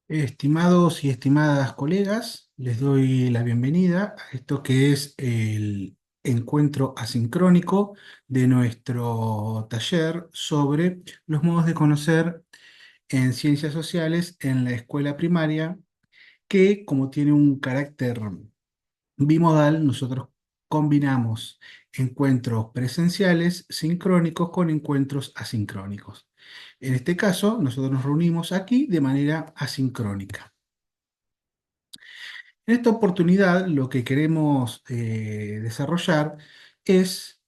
Estimados y estimadas colegas, les doy la bienvenida a esto que es el encuentro asincrónico de nuestro taller sobre los modos de conocer en ciencias sociales en la escuela primaria, que como tiene un carácter bimodal, nosotros combinamos encuentros presenciales sincrónicos con encuentros asincrónicos. En este caso, nosotros nos reunimos aquí de manera asincrónica. En esta oportunidad, lo que queremos desarrollar es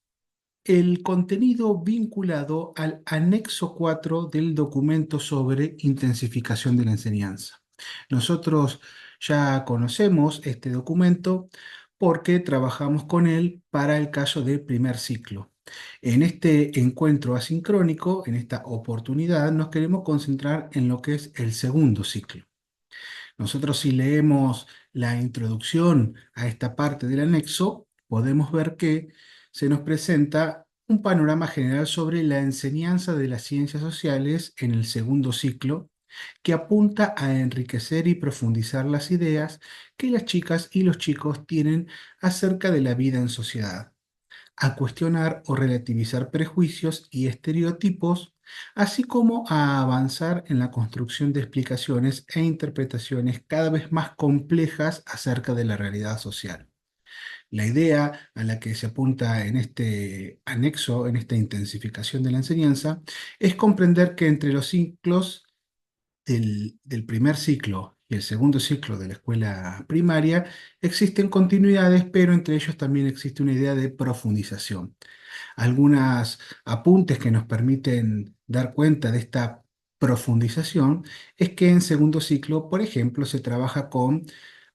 el contenido vinculado al anexo 4 del documento sobre intensificación de la enseñanza. Nosotros ya conocemos este documento porque trabajamos con él para el caso de primer ciclo. En este encuentro asincrónico, en esta oportunidad, nos queremos concentrar en lo que es el segundo ciclo. Nosotros si leemos la introducción a esta parte del anexo, podemos ver que se nos presenta un panorama general sobre la enseñanza de las ciencias sociales en el segundo ciclo, que apunta a enriquecer y profundizar las ideas que las chicas y los chicos tienen acerca de la vida en sociedad, a cuestionar o relativizar prejuicios y estereotipos, así como a avanzar en la construcción de explicaciones e interpretaciones cada vez más complejas acerca de la realidad social. La idea a la que se apunta en este anexo, en esta intensificación de la enseñanza, es comprender que entre los ciclos del primer ciclo y el segundo ciclo de la escuela primaria existen continuidades, pero entre ellos también existe una idea de profundización. Algunos apuntes que nos permiten dar cuenta de esta profundización es que en segundo ciclo, por ejemplo, se trabaja con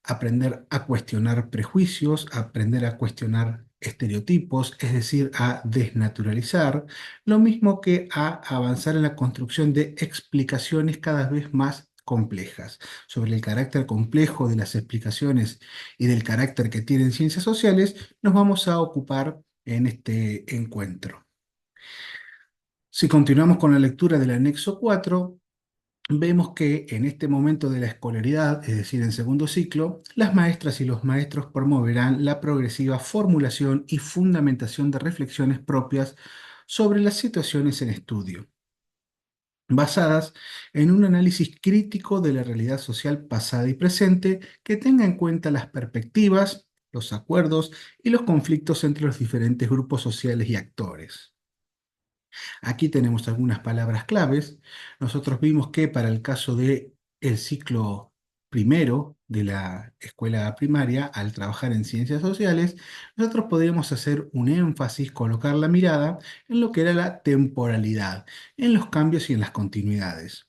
aprender a cuestionar prejuicios, aprender a cuestionar estereotipos, es decir, a desnaturalizar, lo mismo que a avanzar en la construcción de explicaciones cada vez más complejas. Sobre el carácter complejo de las explicaciones y del carácter que tienen ciencias sociales, nos vamos a ocupar en este encuentro. Si continuamos con la lectura del anexo 4, vemos que en este momento de la escolaridad, es decir, en segundo ciclo, las maestras y los maestros promoverán la progresiva formulación y fundamentación de reflexiones propias sobre las situaciones en estudio, basadas en un análisis crítico de la realidad social pasada y presente que tenga en cuenta las perspectivas, los acuerdos y los conflictos entre los diferentes grupos sociales y actores. Aquí tenemos algunas palabras claves. Nosotros vimos que para el caso de el ciclo primero de la escuela primaria, al trabajar en ciencias sociales, nosotros podríamos hacer un énfasis, colocar la mirada en lo que era la temporalidad, en los cambios y en las continuidades.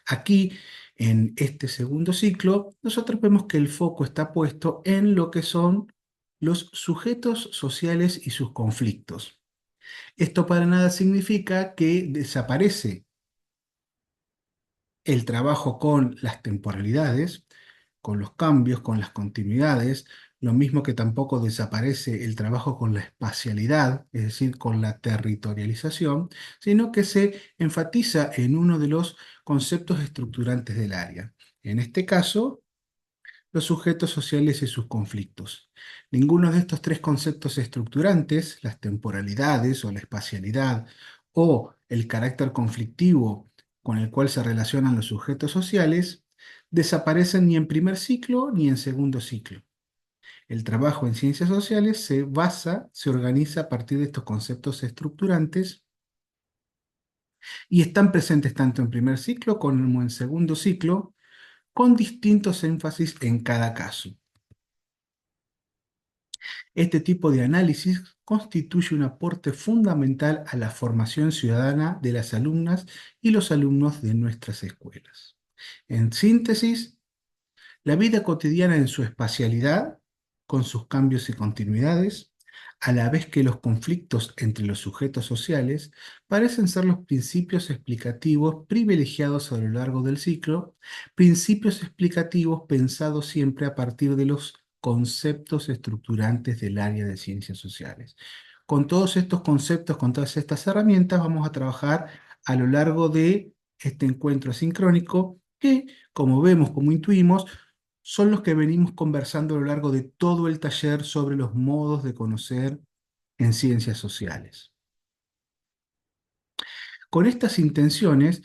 Aquí, en este segundo ciclo, nosotros vemos que el foco está puesto en lo que son los sujetos sociales y sus conflictos. Esto para nada significa que desaparece el trabajo con las temporalidades, con los cambios, con las continuidades, lo mismo que tampoco desaparece el trabajo con la espacialidad, es decir, con la territorialización, sino que se enfatiza en uno de los conceptos estructurantes del área. En este caso, los sujetos sociales y sus conflictos. Ninguno de estos tres conceptos estructurantes, las temporalidades o la espacialidad o el carácter conflictivo con el cual se relacionan los sujetos sociales, desaparecen ni en primer ciclo ni en segundo ciclo. El trabajo en ciencias sociales se basa, se organiza a partir de estos conceptos estructurantes y están presentes tanto en primer ciclo como en segundo ciclo, con distintos énfasis en cada caso. Este tipo de análisis constituye un aporte fundamental a la formación ciudadana de las alumnas y los alumnos de nuestras escuelas. En síntesis, la vida cotidiana en su espacialidad, con sus cambios y continuidades, a la vez que los conflictos entre los sujetos sociales parecen ser los principios explicativos privilegiados a lo largo del ciclo, principios explicativos pensados siempre a partir de los conceptos estructurantes del área de ciencias sociales. Con todos estos conceptos, con todas estas herramientas, vamos a trabajar a lo largo de este encuentro sincrónico que, como vemos, como intuimos, son los que venimos conversando a lo largo de todo el taller sobre los modos de conocer en ciencias sociales. Con estas intenciones,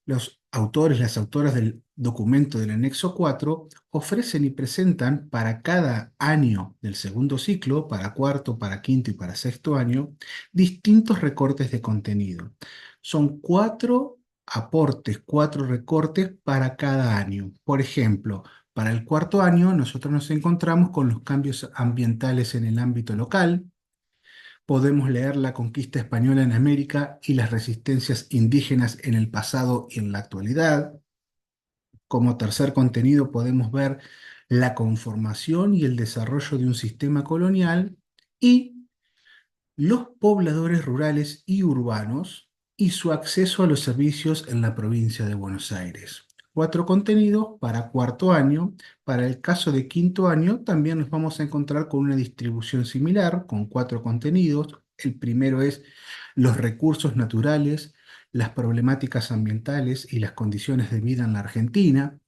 los autores, las autoras del documento del anexo 4 ofrecen y presentan para cada año del segundo ciclo, para cuarto, para quinto y para sexto año, distintos recortes de contenido. Son cuatro aportes, cuatro recortes para cada año. Por ejemplo, para el cuarto año nosotros nos encontramos con los cambios ambientales en el ámbito local. Podemos leer la conquista española en América y las resistencias indígenas en el pasado y en la actualidad. Como tercer contenido podemos ver la conformación y el desarrollo de un sistema colonial y los pobladores rurales y urbanos y su acceso a los servicios en la provincia de Buenos Aires. Cuatro contenidos para cuarto año. Para el caso de quinto año también nos vamos a encontrar con una distribución similar, con cuatro contenidos. El primero es los recursos naturales, las problemáticas ambientales y las condiciones de vida en la Argentina,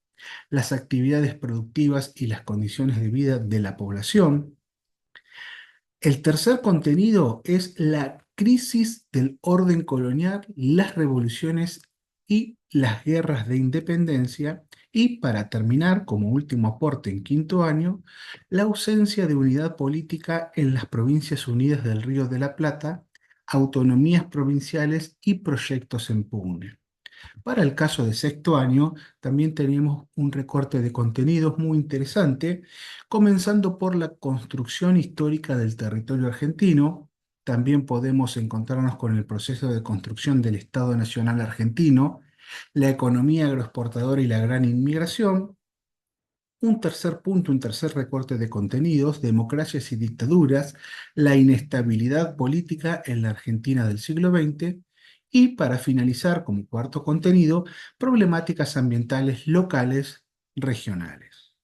las actividades productivas y las condiciones de vida de la población. El tercer contenido es la crisis del orden colonial, las revoluciones y las guerras de independencia. Y para terminar, como último aporte en quinto año, la ausencia de unidad política en las Provincias Unidas del Río de la Plata, autonomías provinciales y proyectos en pugna. Para el caso de sexto año, también tenemos un recorte de contenidos muy interesante, comenzando por la construcción histórica del territorio argentino. También podemos encontrarnos con el proceso de construcción del Estado Nacional argentino, la economía agroexportadora y la gran inmigración. Un tercer punto, un tercer recorte de contenidos, democracias y dictaduras, la inestabilidad política en la Argentina del siglo XX y para finalizar como cuarto contenido, problemáticas ambientales locales regionales.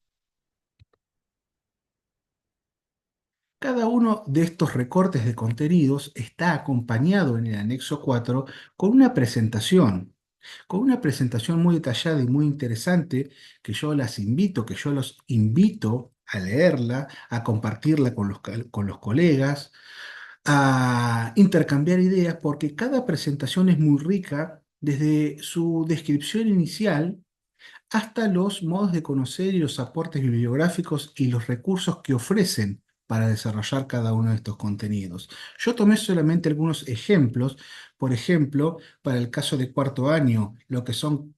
Cada uno de estos recortes de contenidos está acompañado en el anexo 4 con una presentación muy detallada y muy interesante que yo los invito a leerla, a compartirla con los colegas, a intercambiar ideas, porque cada presentación es muy rica desde su descripción inicial hasta los modos de conocer y los aportes bibliográficos y los recursos que ofrecen para desarrollar cada uno de estos contenidos. Yo tomé solamente algunos ejemplos, por ejemplo, para el caso de cuarto año, lo que son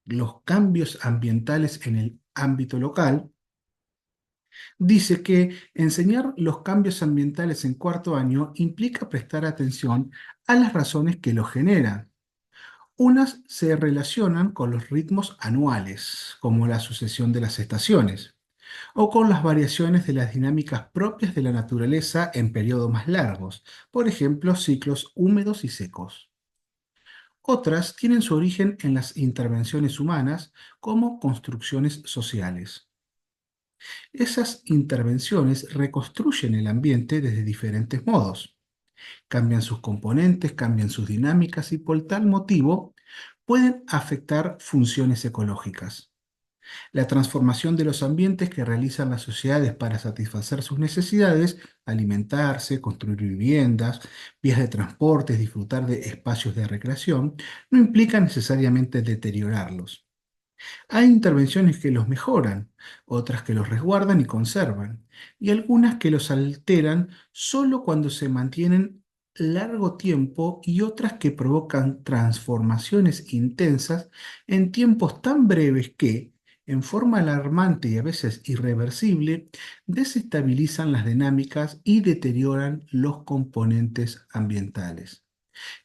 los cambios ambientales en el ámbito local. Dice que enseñar los cambios ambientales en cuarto año implica prestar atención a las razones que los generan. Unas se relacionan con los ritmos anuales, como la sucesión de las estaciones, o con las variaciones de las dinámicas propias de la naturaleza en periodos más largos, por ejemplo, ciclos húmedos y secos. Otras tienen su origen en las intervenciones humanas como construcciones sociales. Esas intervenciones reconstruyen el ambiente desde diferentes modos. Cambian sus componentes, cambian sus dinámicas y por tal motivo pueden afectar funciones ecológicas. La transformación de los ambientes que realizan las sociedades para satisfacer sus necesidades, alimentarse, construir viviendas, vías de transporte, disfrutar de espacios de recreación, no implica necesariamente deteriorarlos. Hay intervenciones que los mejoran, otras que los resguardan y conservan, y algunas que los alteran solo cuando se mantienen largo tiempo y otras que provocan transformaciones intensas en tiempos tan breves que, en forma alarmante y a veces irreversible, desestabilizan las dinámicas y deterioran los componentes ambientales.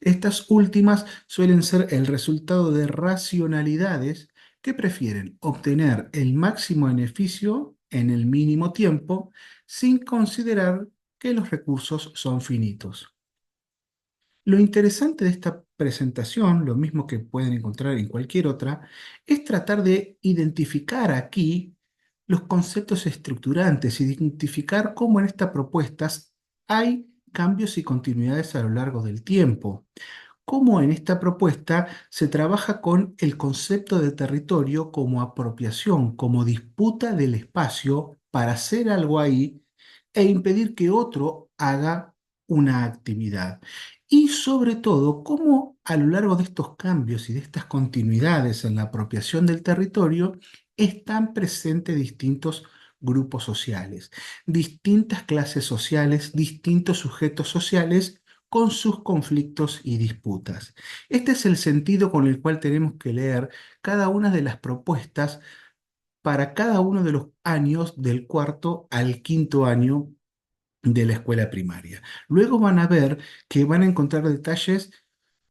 Estas últimas suelen ser el resultado de racionalidades que prefieren obtener el máximo beneficio en el mínimo tiempo sin considerar que los recursos son finitos. Lo interesante de esta presentación, lo mismo que pueden encontrar en cualquier otra, es tratar de identificar aquí los conceptos estructurantes, identificar cómo en estas propuestas hay cambios y continuidades a lo largo del tiempo, cómo en esta propuesta se trabaja con el concepto de territorio como apropiación, como disputa del espacio para hacer algo ahí e impedir que otro haga una actividad. Y sobre todo, cómo a lo largo de estos cambios y de estas continuidades en la apropiación del territorio están presentes distintos grupos sociales, distintas clases sociales, distintos sujetos sociales con sus conflictos y disputas. Este es el sentido con el cual tenemos que leer cada una de las propuestas para cada uno de los años del cuarto al quinto año de la escuela primaria. Luego van a ver que van a encontrar detalles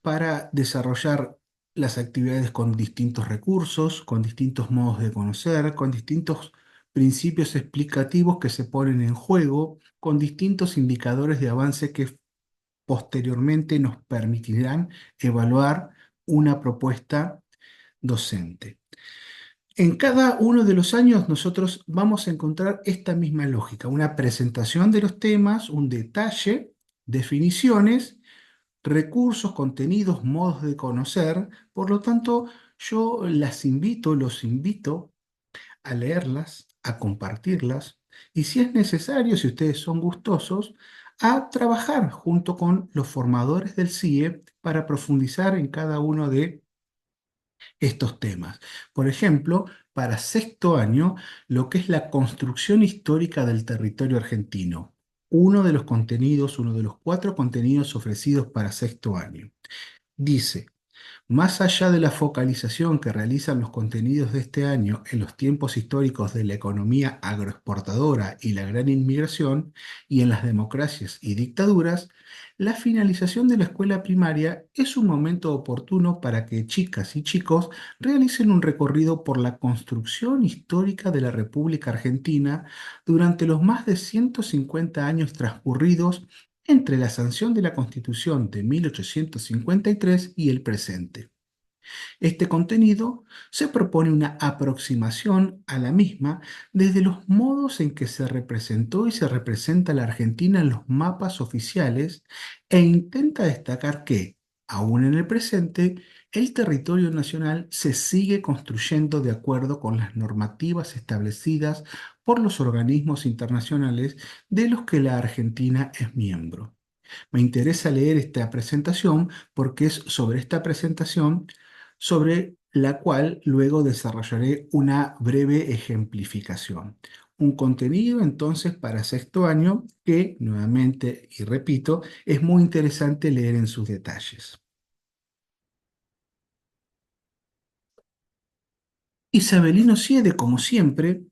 para desarrollar las actividades con distintos recursos, con distintos modos de conocer, con distintos principios explicativos que se ponen en juego, con distintos indicadores de avance que posteriormente nos permitirán evaluar una propuesta docente. En cada uno de los años nosotros vamos a encontrar esta misma lógica, una presentación de los temas, un detalle, definiciones, recursos, contenidos, modos de conocer. Por lo tanto, yo las invito, los invito a leerlas, a compartirlas y si es necesario, si ustedes son gustosos, a trabajar junto con los formadores del CIE para profundizar en cada uno de estos temas. Por ejemplo, para sexto año, lo que es la construcción histórica del territorio argentino. Uno de los contenidos, uno de los cuatro contenidos ofrecidos para sexto año. Dice, más allá de la focalización que realizan los contenidos de este año en los tiempos históricos de la economía agroexportadora y la gran inmigración, y en las democracias y dictaduras, la finalización de la escuela primaria es un momento oportuno para que chicas y chicos realicen un recorrido por la construcción histórica de la República Argentina durante los más de 150 años transcurridos entre la sanción de la Constitución de 1853 y el presente. Este contenido se propone una aproximación a la misma desde los modos en que se representó y se representa la Argentina en los mapas oficiales e intenta destacar que, aún en el presente, el territorio nacional se sigue construyendo de acuerdo con las normativas establecidas por los organismos internacionales de los que la Argentina es miembro. Me interesa leer esta presentación porque es sobre esta presentación sobre la cual luego desarrollaré una breve ejemplificación. Un contenido entonces para sexto año que, nuevamente y repito, es muy interesante leer en sus detalles. Isabelino Siede, como siempre,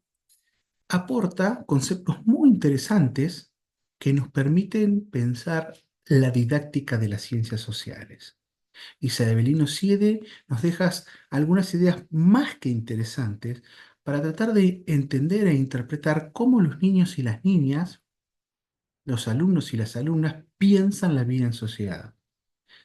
aporta conceptos muy interesantes que nos permiten pensar la didáctica de las ciencias sociales. Isabelino Siede nos deja algunas ideas más que interesantes para tratar de entender e interpretar cómo los niños y las niñas, los alumnos y las alumnas piensan la vida en sociedad.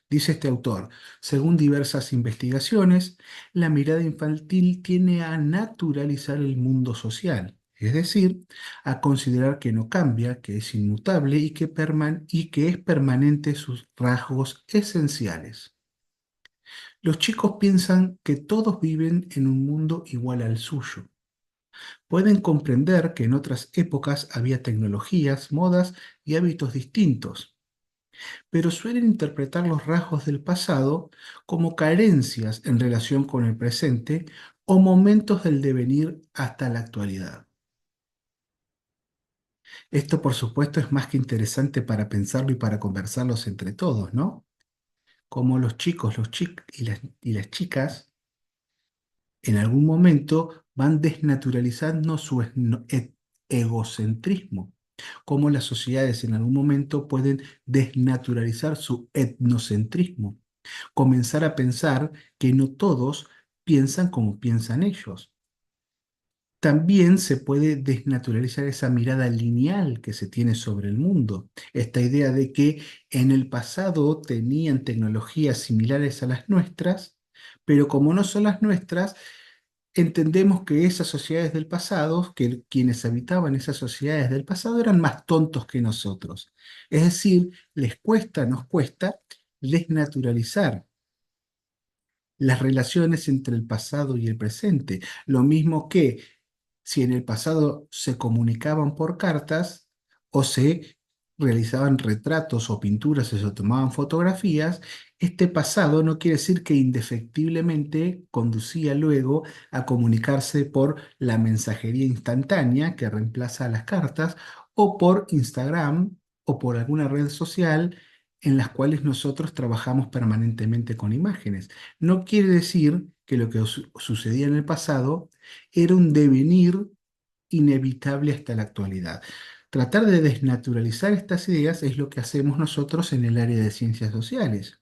Dice este autor, según diversas investigaciones, la mirada infantil tiene a naturalizar el mundo social, es decir, a considerar que no cambia, que es inmutable y que es permanente sus rasgos esenciales. Los chicos piensan que todos viven en un mundo igual al suyo. Pueden comprender que en otras épocas había tecnologías, modas y hábitos distintos, pero suelen interpretar los rasgos del pasado como carencias en relación con el presente o momentos del devenir hasta la actualidad. Esto, por supuesto, es más que interesante para pensarlo y para conversarlos entre todos, ¿no? Como los chicos, y las chicas en algún momento van desnaturalizando su egocentrismo, como las sociedades en algún momento pueden desnaturalizar su etnocentrismo, comenzar a pensar que no todos piensan como piensan ellos. También se puede desnaturalizar esa mirada lineal que se tiene sobre el mundo, esta idea de que en el pasado tenían tecnologías similares a las nuestras, pero como no son las nuestras, entendemos que esas sociedades del pasado, que quienes habitaban esas sociedades del pasado eran más tontos que nosotros. Es decir, les cuesta, nos cuesta desnaturalizar las relaciones entre el pasado y el presente. Lo mismo que si en el pasado se comunicaban por cartas o se realizaban retratos o pinturas o se tomaban fotografías, este pasado no quiere decir que indefectiblemente conducía luego a comunicarse por la mensajería instantánea que reemplaza a las cartas o por Instagram o por alguna red social en las cuales nosotros trabajamos permanentemente con imágenes. No quiere decir que lo que sucedía en el pasado era un devenir inevitable hasta la actualidad. Tratar de desnaturalizar estas ideas es lo que hacemos nosotros en el área de ciencias sociales.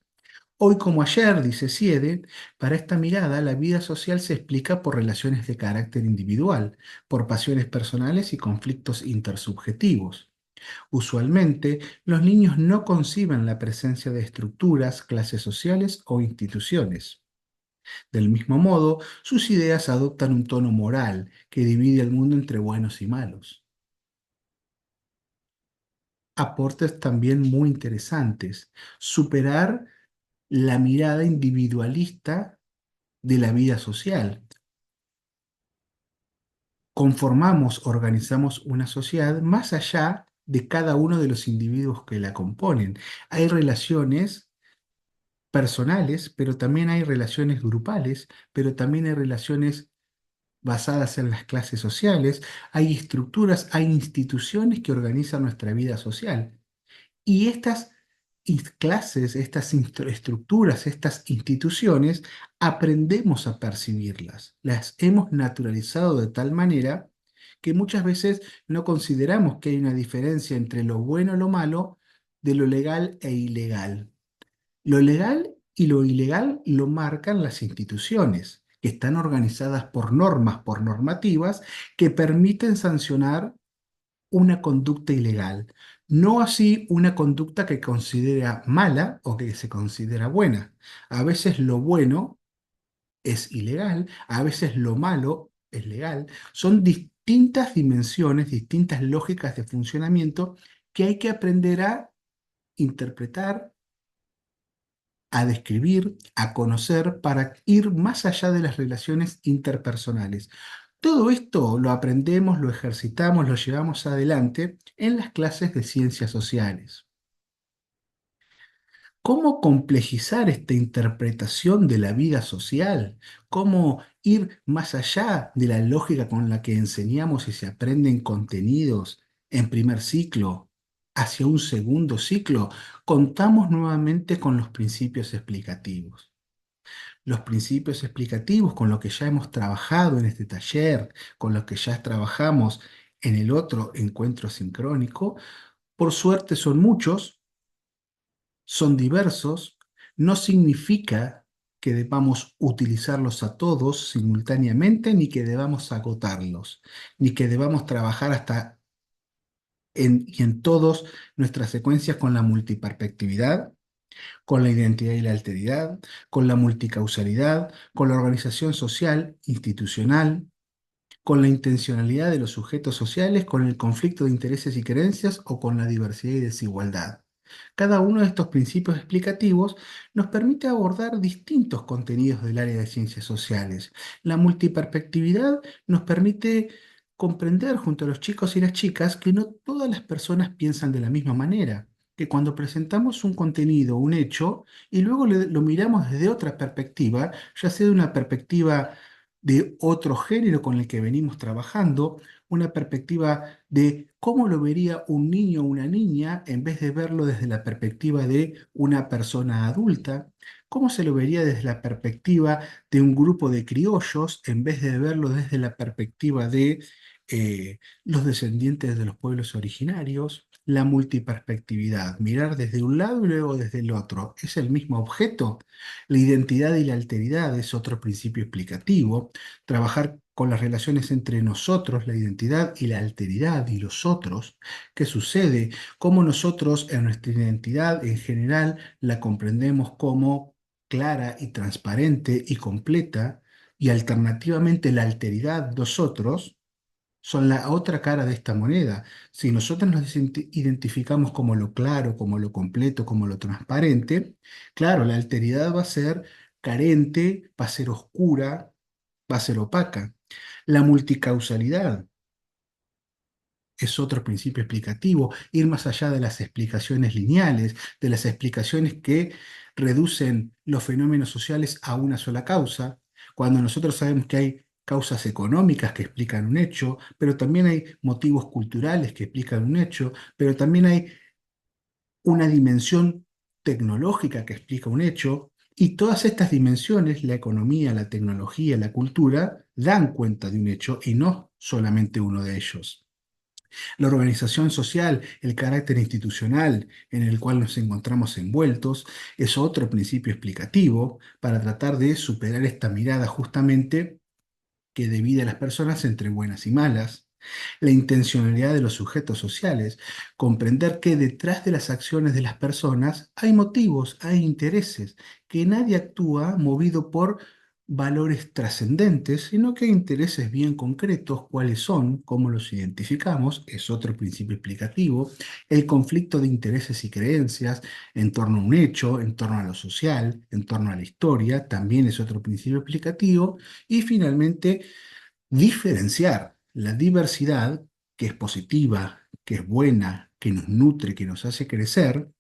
Hoy como ayer, dice Siede, para esta mirada la vida social se explica por relaciones de carácter individual, por pasiones personales y conflictos intersubjetivos. Usualmente, los niños no conciben la presencia de estructuras, clases sociales o instituciones. Del mismo modo, sus ideas adoptan un tono moral que divide el mundo entre buenos y malos. Aportes también muy interesantes. Superar la mirada individualista de la vida social. Conformamos, organizamos una sociedad más allá de cada uno de los individuos que la componen. Hay relaciones personales, pero también hay relaciones grupales, pero también hay relaciones basadas en las clases sociales, hay estructuras, hay instituciones que organizan nuestra vida social. Y estas clases, estas estructuras, estas instituciones, aprendemos a percibirlas. Las hemos naturalizado de tal manera que muchas veces no consideramos que hay una diferencia entre lo bueno y lo malo, de lo legal e ilegal. Lo legal y lo ilegal lo marcan las instituciones, que están organizadas por normas, por normativas, que permiten sancionar una conducta ilegal. No así una conducta que considera mala o que se considera buena. A veces lo bueno es ilegal, a veces lo malo es legal. Son distintas dimensiones, distintas lógicas de funcionamiento que hay que aprender a interpretar, a describir, a conocer, para ir más allá de las relaciones interpersonales. Todo esto lo aprendemos, lo ejercitamos, lo llevamos adelante en las clases de ciencias sociales. ¿Cómo complejizar esta interpretación de la vida social? ¿Cómo ir más allá de la lógica con la que enseñamos y se aprenden contenidos en primer ciclo hacia un segundo ciclo? Contamos nuevamente con los principios explicativos. Los principios explicativos con los que ya hemos trabajado en este taller, con los que ya trabajamos en el otro encuentro sincrónico, por suerte son muchos, son diversos, no significa que debamos utilizarlos a todos simultáneamente, ni que debamos agotarlos, ni que debamos trabajar hasta y en todas nuestras secuencias con la multiperspectividad, con la identidad y la alteridad, con la multicausalidad, con la organización social, institucional, con la intencionalidad de los sujetos sociales, con el conflicto de intereses y creencias o con la diversidad y desigualdad. Cada uno de estos principios explicativos nos permite abordar distintos contenidos del área de ciencias sociales. La multiperspectividad nos permite comprender junto a los chicos y las chicas que no todas las personas piensan de la misma manera, que cuando presentamos un contenido, un hecho, y luego lo miramos desde otra perspectiva, ya sea de una perspectiva de otro género con el que venimos trabajando, una perspectiva de cómo lo vería un niño o una niña en vez de verlo desde la perspectiva de una persona adulta, cómo se lo vería desde la perspectiva de un grupo de criollos en vez de verlo desde la perspectiva de los descendientes de los pueblos originarios. La multiperspectividad, mirar desde un lado y luego desde el otro, es el mismo objeto. La identidad y la alteridad es otro principio explicativo. Trabajar con las relaciones entre nosotros, la identidad y la alteridad y los otros. ¿Qué sucede? Cómo nosotros en nuestra identidad en general la comprendemos como clara y transparente y completa, y alternativamente la alteridad, nosotros, son la otra cara de esta moneda. Si nosotros nos identificamos como lo claro, como lo completo, como lo transparente, claro, la alteridad va a ser carente, va a ser oscura, va a ser opaca. La multicausalidad es otro principio explicativo, ir más allá de las explicaciones lineales, de las explicaciones que reducen los fenómenos sociales a una sola causa, cuando nosotros sabemos que hay causas económicas que explican un hecho, pero también hay motivos culturales que explican un hecho, pero también hay una dimensión tecnológica que explica un hecho, y todas estas dimensiones, la economía, la tecnología, la cultura, dan cuenta de un hecho y no solamente uno de ellos. La organización social, el carácter institucional en el cual nos encontramos envueltos, es otro principio explicativo para tratar de superar esta mirada justamente que divide a las personas entre buenas y malas. La intencionalidad de los sujetos sociales, comprender que detrás de las acciones de las personas hay motivos, hay intereses, que nadie actúa movido por valores trascendentes, sino que hay intereses bien concretos, cuáles son, cómo los identificamos, es otro principio explicativo. El conflicto de intereses y creencias en torno a un hecho, en torno a lo social, en torno a la historia, también es otro principio explicativo. Y finalmente, diferenciar la diversidad, que es positiva, que es buena, que nos nutre, que nos hace crecer,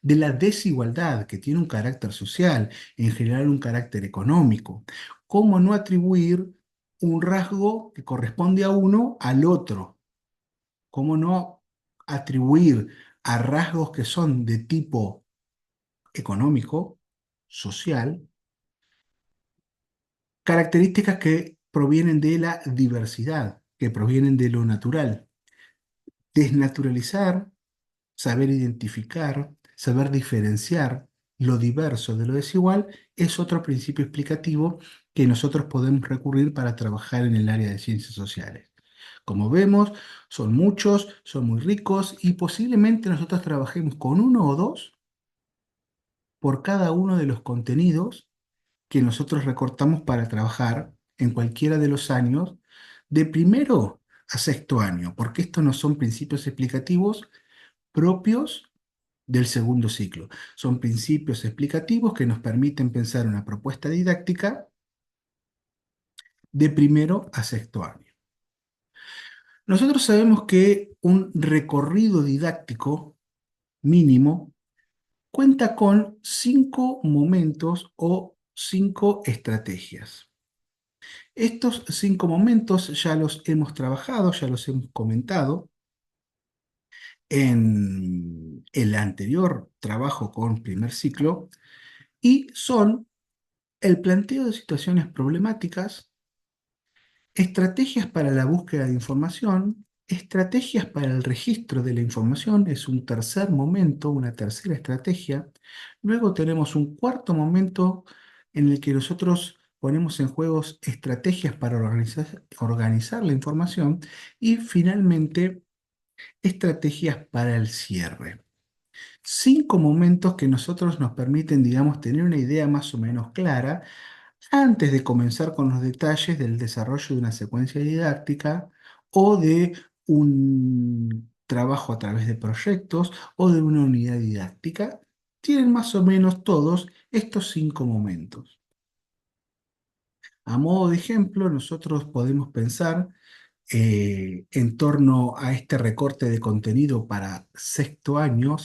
de la desigualdad, que tiene un carácter social, en general un carácter económico. ¿Cómo no atribuir un rasgo que corresponde a uno al otro? ¿Cómo no atribuir a rasgos que son de tipo económico, social, características que provienen de la diversidad, que provienen de lo natural? Desnaturalizar, saber identificar, saber diferenciar lo diverso de lo desigual es otro principio explicativo que nosotros podemos recurrir para trabajar en el área de ciencias sociales. Como vemos, son muchos, son muy ricos y posiblemente nosotros trabajemos con uno o dos por cada uno de los contenidos que nosotros recortamos para trabajar en cualquiera de los años de primero a sexto año, porque estos no son principios explicativos propios del segundo ciclo. Son principios explicativos que nos permiten pensar una propuesta didáctica de primero a sexto año. Nosotros sabemos que un recorrido didáctico mínimo cuenta con 5 momentos o 5 estrategias. Estos 5 momentos ya los hemos trabajado, ya los hemos comentado en el anterior trabajo con primer ciclo, y son el planteo de situaciones problemáticas, estrategias para la búsqueda de información, estrategias para el registro de la información, es un tercer momento, una tercera estrategia. Luego tenemos un cuarto momento en el que nosotros ponemos en juego estrategias para organizar la información y finalmente estrategias para el cierre. 5 momentos que nosotros nos permiten, digamos, tener una idea más o menos clara antes de comenzar con los detalles del desarrollo de una secuencia didáctica o de un trabajo a través de proyectos o de una unidad didáctica, tienen más o menos todos estos 5 momentos. A modo de ejemplo, nosotros podemos pensar en torno a este recorte de contenido para sexto año,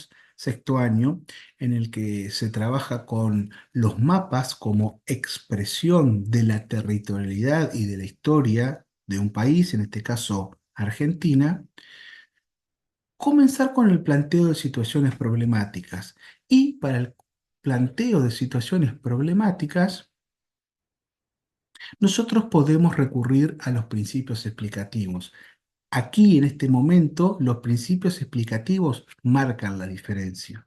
en el que se trabaja con los mapas como expresión de la territorialidad y de la historia de un país, en este caso Argentina, comenzar con el planteo de situaciones problemáticas. Y para el planteo de situaciones problemáticas, nosotros podemos recurrir a los principios explicativos. Aquí, en este momento, los principios explicativos marcan la diferencia.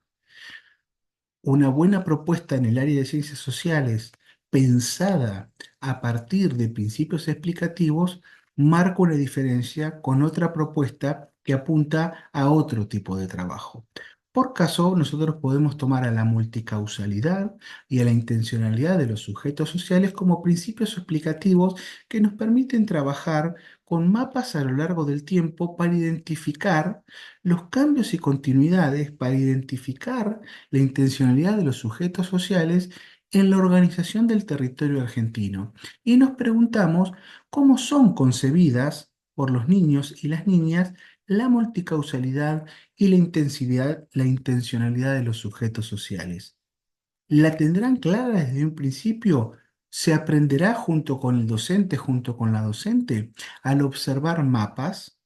Una buena propuesta en el área de ciencias sociales, pensada a partir de principios explicativos, marca una diferencia con otra propuesta que apunta a otro tipo de trabajo. Por caso, nosotros podemos tomar a la multicausalidad y a la intencionalidad de los sujetos sociales como principios explicativos que nos permiten trabajar con mapas a lo largo del tiempo para identificar los cambios y continuidades, para identificar la intencionalidad de los sujetos sociales en la organización del territorio argentino. Y nos preguntamos cómo son concebidas por los niños y las niñas la multicausalidad y la intencionalidad de los sujetos sociales. ¿La tendrán clara desde un principio? ¿Se aprenderá junto con el docente, junto con la docente, al observar mapas?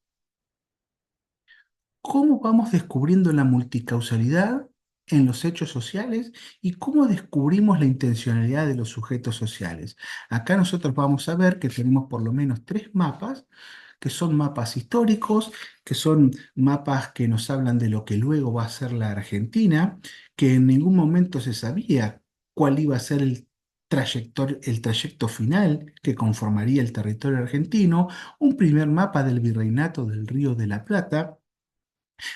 ¿Cómo vamos descubriendo la multicausalidad en los hechos sociales y cómo descubrimos la intencionalidad de los sujetos sociales? Acá nosotros vamos a ver que tenemos por lo menos tres mapas que son mapas históricos, que son mapas que nos hablan de lo que luego va a ser la Argentina, que en ningún momento se sabía cuál iba a ser el trayecto final que conformaría el territorio argentino, un primer mapa del Virreinato del Río de la Plata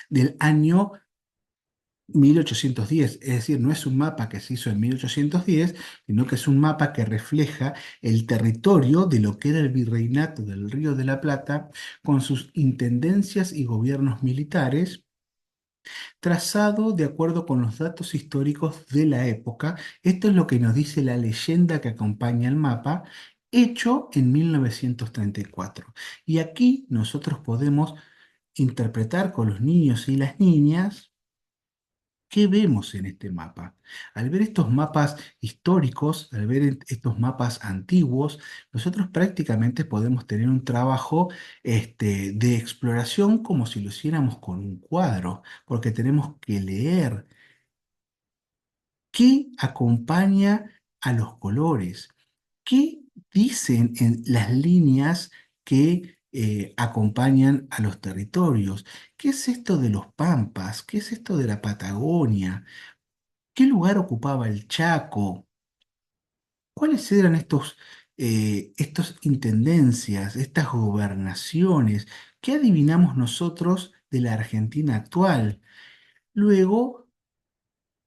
del año 1810, es decir, no es un mapa que se hizo en 1810, sino que es un mapa que refleja el territorio de lo que era el virreinato del Río de la Plata, con sus intendencias y gobiernos militares, trazado de acuerdo con los datos históricos de la época. Esto es lo que nos dice la leyenda que acompaña el mapa, hecho en 1934. Y aquí nosotros podemos interpretar con los niños y las niñas. ¿Qué vemos en este mapa? Al ver estos mapas históricos, al ver estos mapas antiguos, nosotros prácticamente podemos tener un trabajo de exploración como si lo hiciéramos con un cuadro, porque tenemos que leer qué acompaña a los colores, qué dicen en las líneas que acompañan a los territorios, qué es esto de los Pampas, qué es esto de la Patagonia. ¿Qué lugar ocupaba el Chaco? ¿Cuáles eran estos intendencias, estas gobernaciones? ¿Qué adivinamos nosotros de la Argentina actual? Luego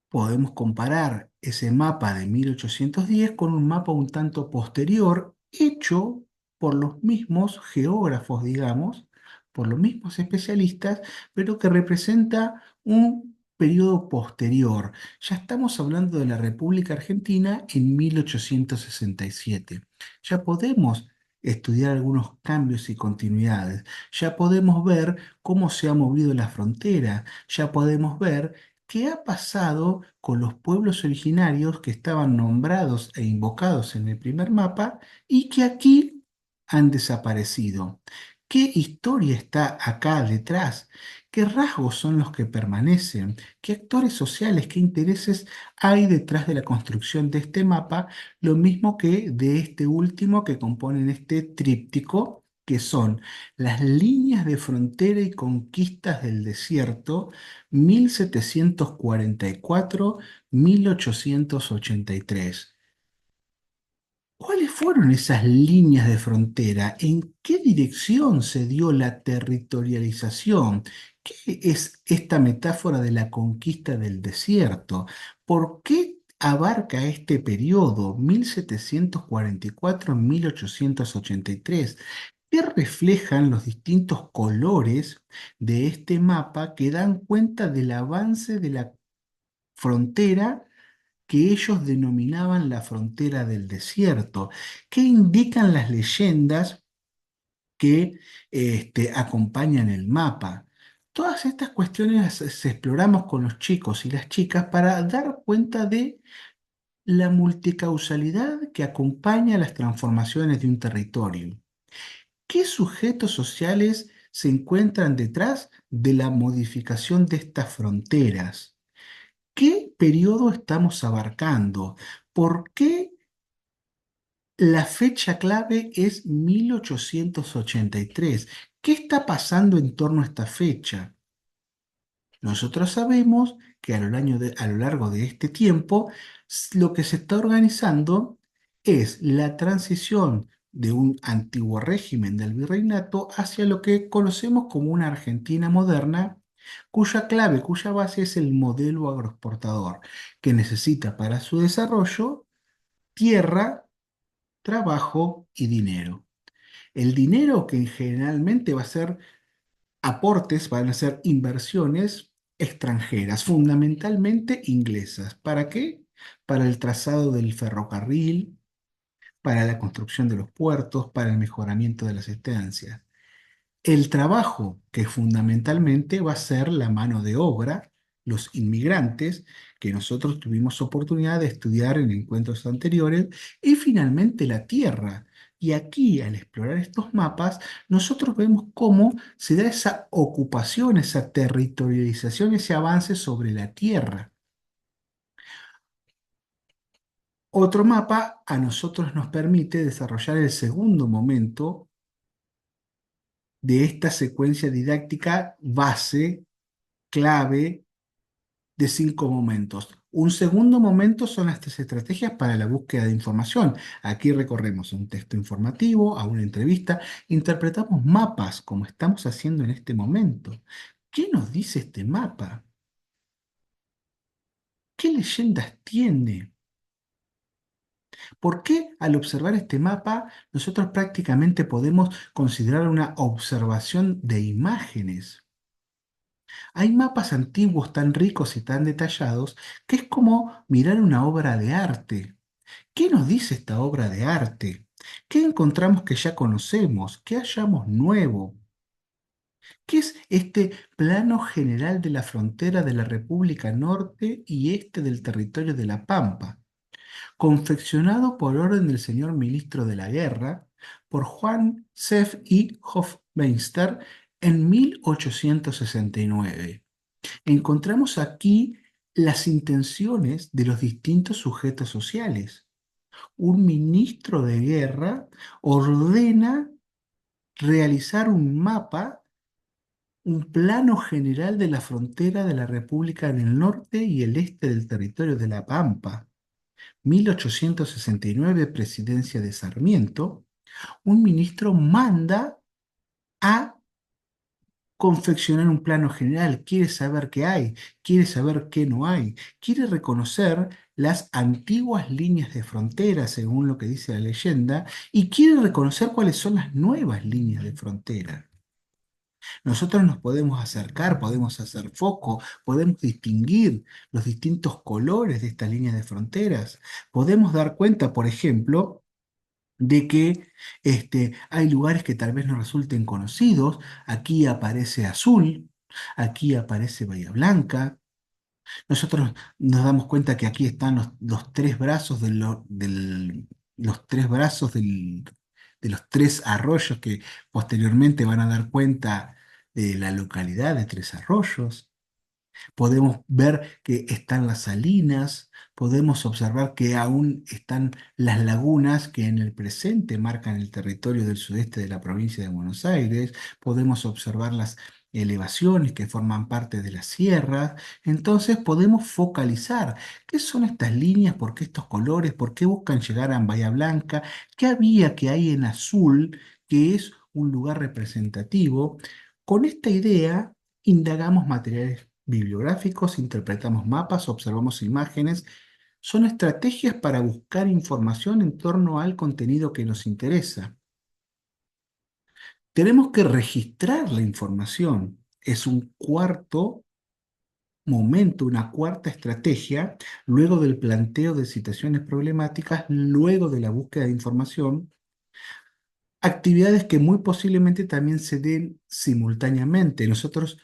podemos comparar ese mapa de 1810 con un mapa un tanto posterior, hecho por los mismos geógrafos, digamos, por los mismos especialistas, pero que representa un periodo posterior. Ya estamos hablando de la República Argentina en 1867. Ya podemos estudiar algunos cambios y continuidades. Ya podemos ver cómo se ha movido la frontera. Ya podemos ver ¿qué ha pasado con los pueblos originarios que estaban nombrados e invocados en el primer mapa y que aquí han desaparecido? ¿Qué historia está acá detrás? ¿Qué rasgos son los que permanecen? ¿Qué actores sociales, qué intereses hay detrás de la construcción de este mapa? Lo mismo que de este último que componen este tríptico, que son las líneas de frontera y conquistas del desierto 1744-1883. ¿Cuáles fueron esas líneas de frontera? ¿En qué dirección se dio la territorialización? ¿Qué es esta metáfora de la conquista del desierto? ¿Por qué abarca este periodo 1744-1883? ¿Qué reflejan los distintos colores de este mapa que dan cuenta del avance de la frontera que ellos denominaban la frontera del desierto? ¿Qué indican las leyendas que acompañan el mapa? Todas estas cuestiones se exploramos con los chicos y las chicas para dar cuenta de la multicausalidad que acompaña las transformaciones de un territorio. ¿Qué sujetos sociales se encuentran detrás de la modificación de estas fronteras? ¿Qué periodo estamos abarcando? ¿Por qué la fecha clave es 1883? ¿Qué está pasando en torno a esta fecha? Nosotros sabemos que a lo largo de este tiempo, lo que se está organizando es la transición de un antiguo régimen del virreinato hacia lo que conocemos como una Argentina moderna, cuya clave, cuya base es el modelo agroexportador, que necesita para su desarrollo tierra, trabajo y dinero. El dinero que generalmente va a ser aportes, van a ser inversiones extranjeras, fundamentalmente inglesas. ¿Para qué? Para el trazado del ferrocarril, para la construcción de los puertos, para el mejoramiento de las estancias. El trabajo, que fundamentalmente va a ser la mano de obra, los inmigrantes, que nosotros tuvimos oportunidad de estudiar en encuentros anteriores, y finalmente la tierra. Y aquí, al explorar estos mapas, nosotros vemos cómo se da esa ocupación, esa territorialización, ese avance sobre la tierra. Otro mapa a nosotros nos permite desarrollar el segundo momento de esta secuencia didáctica base, clave, de 5 momentos. Un segundo momento son estas estrategias para la búsqueda de información. Aquí recorremos un texto informativo, a una entrevista, interpretamos mapas como estamos haciendo en este momento. ¿Qué nos dice este mapa? ¿Qué leyendas tiene? ¿Por qué al observar este mapa nosotros prácticamente podemos considerar una observación de imágenes? Hay mapas antiguos tan ricos y tan detallados que es como mirar una obra de arte. ¿Qué nos dice esta obra de arte? ¿Qué encontramos que ya conocemos? ¿Qué hallamos nuevo? ¿Qué es este plano general de la frontera de la República Norte y Este del territorio de La Pampa, confeccionado por orden del señor ministro de la Guerra, por Juan Sef y Hofmeister en 1869? Encontramos aquí las intenciones de los distintos sujetos sociales. Un ministro de guerra ordena realizar un mapa, un plano general de la frontera de la República en el norte y el este del territorio de La Pampa. 1869, presidencia de Sarmiento. Un ministro manda a confeccionar un plano general, quiere saber qué hay, quiere saber qué no hay, quiere reconocer las antiguas líneas de frontera, según lo que dice la leyenda, y quiere reconocer cuáles son las nuevas líneas de frontera. Nosotros nos podemos acercar, podemos hacer foco, podemos distinguir los distintos colores de estas líneas de fronteras. Podemos dar cuenta, por ejemplo, de que hay lugares que tal vez nos resulten conocidos. Aquí aparece Azul, aquí aparece Bahía Blanca. Nosotros nos damos cuenta que aquí están los tres brazos los tres brazos de los tres arroyos que posteriormente van a dar cuenta de la localidad de Tres Arroyos. Podemos ver que están las salinas, podemos observar que aún están las lagunas que en el presente marcan el territorio del sudeste de la provincia de Buenos Aires, podemos observar las elevaciones que forman parte de las sierras. Entonces podemos focalizar qué son estas líneas, por qué estos colores, por qué buscan llegar a Bahía Blanca, qué había, que hay en azul, que es un lugar representativo. Con esta idea indagamos materiales bibliográficos, interpretamos mapas, observamos imágenes. Son estrategias para buscar información en torno al contenido que nos interesa. Tenemos que registrar la información. Es un cuarto momento, una cuarta estrategia, luego del planteo de situaciones problemáticas, luego de la búsqueda de información, actividades que muy posiblemente también se den simultáneamente. Nosotros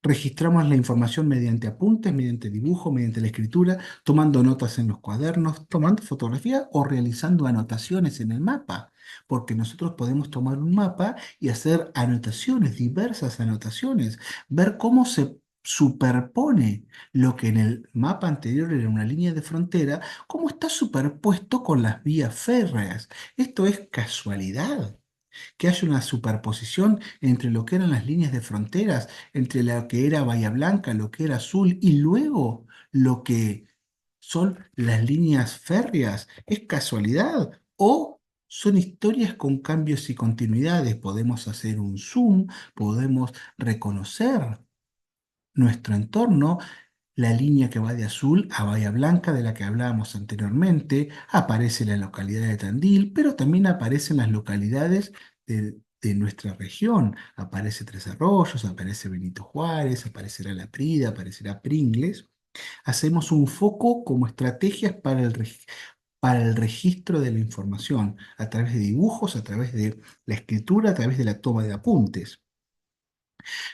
registramos la información mediante apuntes, mediante dibujo, mediante la escritura, tomando notas en los cuadernos, tomando fotografías o realizando anotaciones en el mapa, porque nosotros podemos tomar un mapa y hacer anotaciones, diversas anotaciones, ver cómo se superpone lo que en el mapa anterior era una línea de frontera, cómo está superpuesto con las vías férreas. Esto es casualidad que haya una superposición entre lo que eran las líneas de fronteras, entre lo que era Bahía Blanca, lo que era Azul y luego lo que son las líneas férreas. ¿Es casualidad o son historias con cambios y continuidades? Podemos hacer un zoom, podemos reconocer nuestro entorno, la línea que va de azul a Bahía Blanca, de la que hablábamos anteriormente, aparece la localidad de Tandil, pero también aparecen las localidades de nuestra región. Aparece Tres Arroyos, aparece Benito Juárez, aparecerá La Prida, aparecerá Pringles. Hacemos un foco como estrategias para el registro de la información, a través de dibujos, a través de la escritura, a través de la toma de apuntes.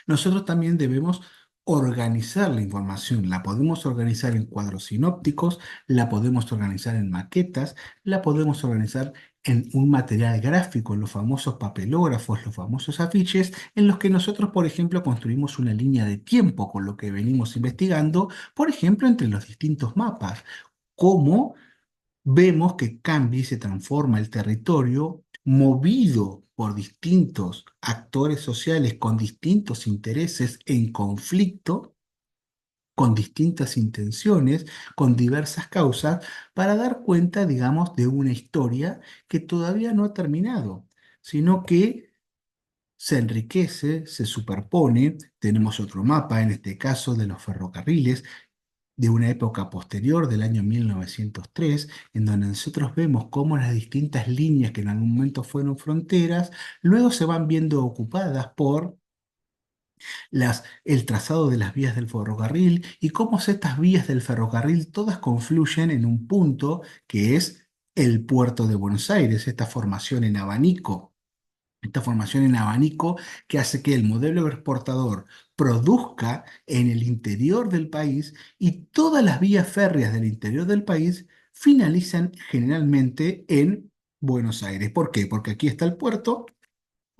Nosotros también debemos organizar la información. La podemos organizar en cuadros sinópticos, la podemos organizar en maquetas, la podemos organizar en un material gráfico, en los famosos papelógrafos, los famosos afiches, en los que nosotros, por ejemplo, construimos una línea de tiempo con lo que venimos investigando, por ejemplo, entre los distintos mapas. Cómo vemos que cambia y se transforma el territorio movido por distintos actores sociales con distintos intereses en conflicto, con distintas intenciones, con diversas causas, para dar cuenta, digamos, de una historia que todavía no ha terminado, sino que se enriquece, se superpone. Tenemos otro mapa, en este caso de los ferrocarriles, de una época posterior, del año 1903, en donde nosotros vemos cómo las distintas líneas que en algún momento fueron fronteras, luego se van viendo ocupadas por el trazado de las vías del ferrocarril y cómo estas vías del ferrocarril todas confluyen en un punto que es el puerto de Buenos Aires, esta formación en abanico que hace que el modelo exportador produzca en el interior del país, y todas las vías férreas del interior del país finalizan generalmente en Buenos Aires. ¿Por qué? Porque aquí está el puerto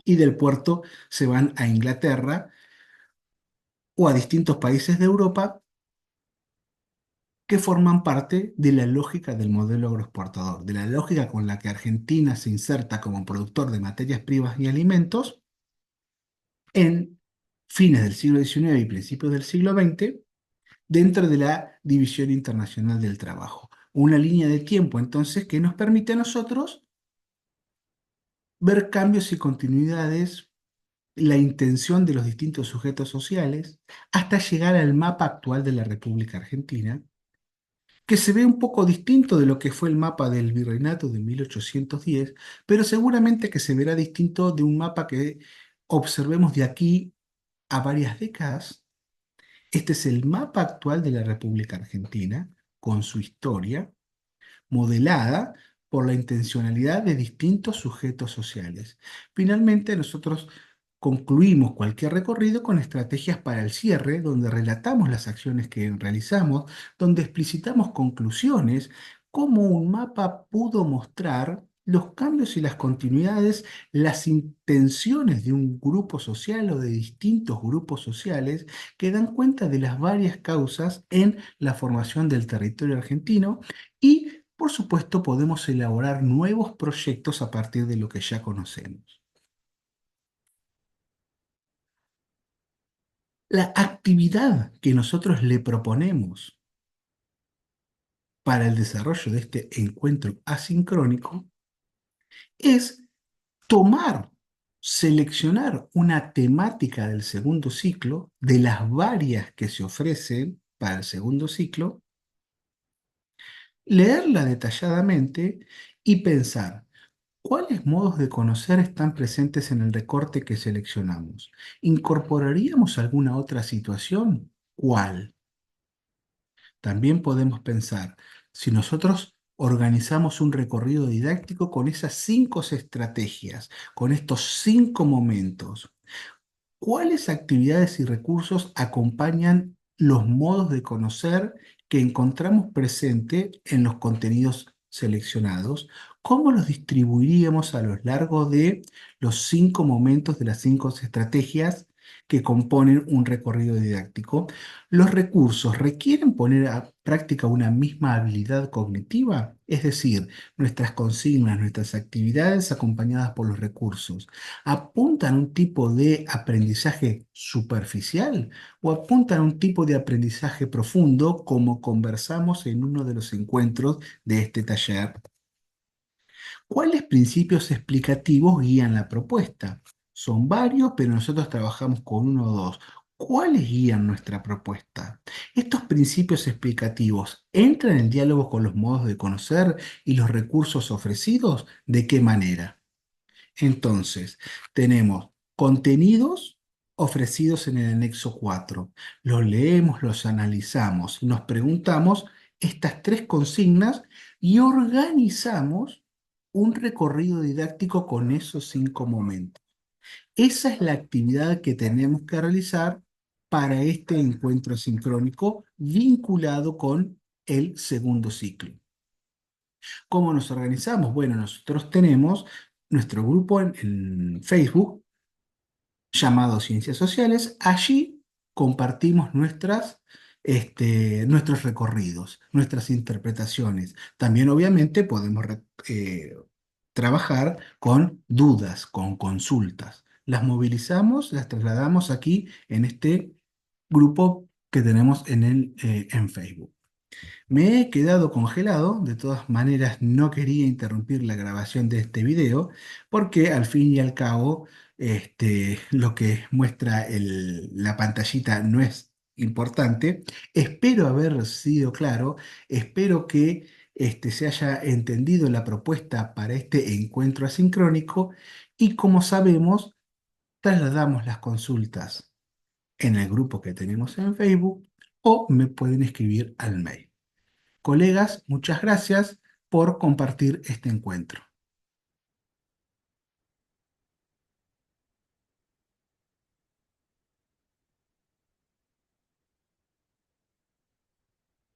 y del puerto se van a Inglaterra o a distintos países de Europa que forman parte de la lógica del modelo agroexportador, de la lógica con la que Argentina se inserta como productor de materias primas y alimentos en fines del siglo XIX y principios del siglo XX, dentro de la División Internacional del Trabajo. Una línea de tiempo, entonces, que nos permite a nosotros ver cambios y continuidades, la intención de los distintos sujetos sociales, hasta llegar al mapa actual de la República Argentina, que se ve un poco distinto de lo que fue el mapa del Virreinato de 1810, pero seguramente que se verá distinto de un mapa que observemos de aquí a varias décadas. Este es el mapa actual de la República Argentina, con su historia, modelada por la intencionalidad de distintos sujetos sociales. Finalmente, nosotros concluimos cualquier recorrido con estrategias para el cierre, donde relatamos las acciones que realizamos, donde explicitamos conclusiones, cómo un mapa pudo mostrar los cambios y las continuidades, las intenciones de un grupo social o de distintos grupos sociales que dan cuenta de las varias causas en la formación del territorio argentino, y, por supuesto, podemos elaborar nuevos proyectos a partir de lo que ya conocemos. La actividad que nosotros le proponemos para el desarrollo de este encuentro asincrónico es tomar, seleccionar una temática del segundo ciclo, de las varias que se ofrecen para el segundo ciclo, leerla detalladamente y pensar cuáles modos de conocer están presentes en el recorte que seleccionamos. ¿Incorporaríamos alguna otra situación? ¿Cuál? También podemos pensar, si nosotros organizamos un recorrido didáctico con esas cinco estrategias, con estos cinco momentos, ¿cuáles actividades y recursos acompañan los modos de conocer que encontramos presente en los contenidos seleccionados? ¿Cómo los distribuiríamos a lo largo de los cinco momentos de las cinco estrategias que componen un recorrido didáctico? ¿Los recursos requieren poner a práctica una misma habilidad cognitiva? Es decir, nuestras consignas, nuestras actividades acompañadas por los recursos, ¿apuntan a un tipo de aprendizaje superficial o apuntan a un tipo de aprendizaje profundo, como conversamos en uno de los encuentros de este taller? ¿Cuáles principios explicativos guían la propuesta? Son varios, pero nosotros trabajamos con uno o dos. ¿Cuáles guían nuestra propuesta? ¿Estos principios explicativos entran en diálogo con los modos de conocer y los recursos ofrecidos? ¿De qué manera? Entonces, tenemos contenidos ofrecidos en el anexo 4. Los leemos, los analizamos, nos preguntamos estas tres consignas y organizamos un recorrido didáctico con esos 5 momentos. Esa es la actividad que tenemos que realizar para este encuentro sincrónico vinculado con el segundo ciclo. ¿Cómo nos organizamos? Bueno, nosotros tenemos nuestro grupo en Facebook llamado Ciencias Sociales. Allí compartimos nuestros recorridos, nuestras interpretaciones. También obviamente podemos trabajar con dudas, con consultas. Las movilizamos, las trasladamos aquí en este grupo que tenemos en Facebook. Me he quedado congelado, de todas maneras no quería interrumpir la grabación de este video porque al fin y al cabo lo que muestra la pantallita no es importante. Espero haber sido claro, espero que se haya entendido la propuesta para este encuentro asincrónico y como sabemos, trasladamos las consultas en el grupo que tenemos en Facebook o me pueden escribir al mail. Colegas, muchas gracias por compartir este encuentro.